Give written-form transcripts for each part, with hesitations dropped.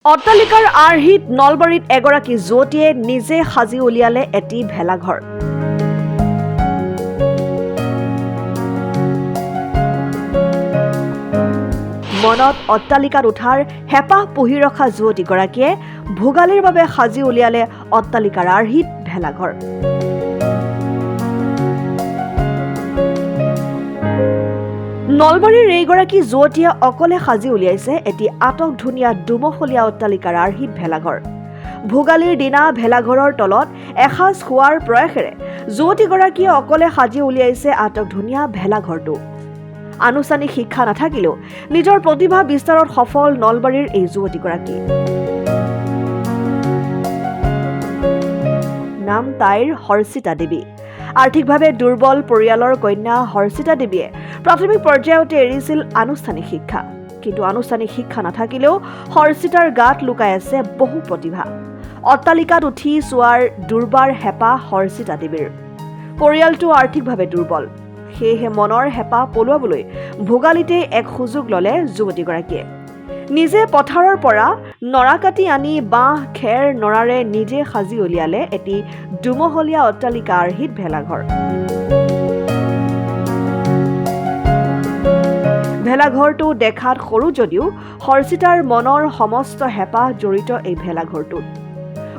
অট্টালিকাৰ আৰ্হিত নলবাৰীত এগৰাকী যুৱতীয়ে নিজে সাজি উলিয়ালে এটি ভেলাঘৰ। মনত অট্টালিকাত উঠাৰ হেঁপাহ পুহি ৰখা যুৱতীগৰাকীয়ে ভোগালীৰ বাবে সাজি উলিয়ালে অট্টালিকাৰ আৰ্হিত ভেলাঘৰ। নলবাৰীৰ এইগৰাকী যুৱতীয়ে অকলে সাজি উলিয়াইছে এটি আটক ধুনীয়া দুমহলীয়া অট্টালিকাৰ আৰ্হিত ভেলাঘৰ। ভোগালীৰ দিনা ভেলাঘৰৰ তলত এসাঁজ খোৱাৰ প্ৰয়াসেৰে যুৱতীগৰাকীয়ে অকলে সাজি উলিয়াইছে আটক ধুনীয়া ভেলাঘৰটো। আনুষ্ঠানিক শিক্ষা নাথাকিলেও নিজৰ প্ৰতিভা বিস্তাৰত সফল নলবাৰীৰ এই যুৱতীগৰাকী। নাম তাইৰ হৰ্ষিতা দেৱী। আৰ্থিকভাৱে দুৰ্বল পৰিয়ালৰ কন্যা হৰ্ষিতা দেৱীয়ে প্ৰাথমিক পৰ্যায়তে এৰিছিল আনুষ্ঠানিক শিক্ষা। কিন্তু আনুষ্ঠানিক শিক্ষা নাথাকিলেও হৰ্ষিতাৰ গাত লুকাই আছে বহু প্ৰতিভা। অট্টালিকাত উঠি চোৱাৰ দুৰ্বাৰ হেঁপাহ হৰ্ষিতা দেৱীৰ। পৰিয়ালটো আৰ্থিকভাৱে দুৰ্বল, সেয়েহে মনৰ হেঁপাহ পলুৱাবলৈ ভোগালীতে এক সুযোগ ল'লে যুৱতীগৰাকীয়ে। নিজে পথাৰৰ পৰা নৰা কাটি আনি বাঁহ খেৰ নৰাৰে নিজে সাজি উলিয়ালে এটি দুমহলীয়া অট্টালিকা আৰ্হিত ভেলাঘৰ। ভেলাঘৰটো দেখাত সৰু যদিও হৰ্ষিতাৰ মনৰ সমস্ত হেঁপাহ জড়িত এই ভেলাঘৰটোত।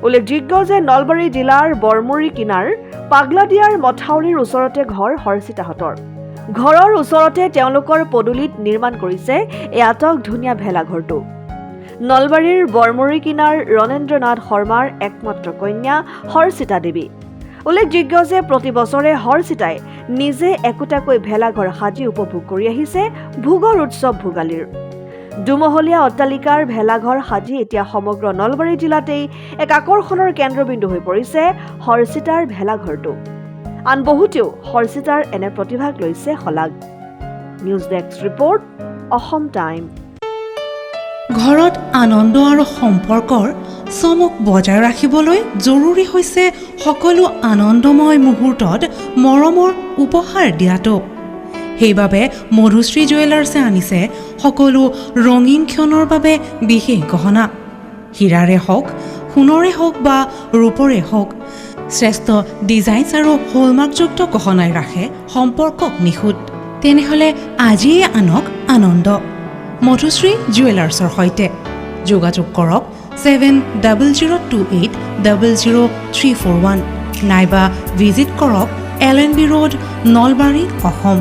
উল্লেখযোগ্য যে নলবাৰী জিলাৰ বৰমুৰি কিনাৰ পাগলাদিয়াৰ মথাউৰিৰ ওচৰতে ঘৰ হৰ্ষিতাহঁতৰ। ঘৰৰ ওচৰতে তেওঁলোকৰ পদূলিত নিৰ্মাণ কৰিছে এই আটক ধুনীয়া ভেলাঘৰটো। নলবাৰীৰ বৰমুৰি কিনাৰ ৰণেন্দ্ৰ নাথ শৰ্মাৰ একমাত্ৰ কন্যা হৰ্ষিতা দেৱী। উল্লেখযোগ্য যে প্ৰতি বছৰে হৰ্ষিতাই নিজে একোটাকৈ ভেলাঘৰ সাজি উপভোগ কৰি আহিছে ভোগৰ উৎসৱ ভোগালীৰ। দুমহলীয়া অট্টালিকাৰ ভেলাঘৰ সাজি এতিয়া সমগ্ৰ নলবাৰী জিলাতেই এক আকৰ্ষণৰ কেন্দ্ৰবিন্দু হৈ পৰিছে হৰ্ষিতাৰ ভেলাঘৰটো। আন বহুতেও হৰ্ষিতাৰ এনে প্ৰতিভাক লৈছে শলাগ। News desk report, Assam time. ঘৰত আনন্দ আৰু সম্পৰ্কৰ চমক বজাই ৰাখিবলৈ জৰুৰী হৈছে সকলো আনন্দময় মুহূৰ্তত মৰমৰ উপহাৰ দিয়াটো। সেইবাবে মধুশ্ৰী জুৱেলাৰ্ছে আনিছে সকলো ৰঙীন ক্ষণৰ বাবে বিশেষ গহনা। হীৰাৰে হওক, সোণৰে হওক বা ৰূপৰে হওক, শ্ৰেষ্ঠ ডিজাইনছ আৰু হলমাৰ্কযুক্ত গহনাই ৰাখে সম্পৰ্কক নিখুঁত। তেনেহ'লে আজিয়েই আনক আনন্দ মধুশ্ৰী জুৱেলাৰ্ছৰ সৈতে। যোগাযোগ কৰক 7002800341 নাইবা ভিজিট কৰক LNB ৰোড, নলবাৰী, অসম।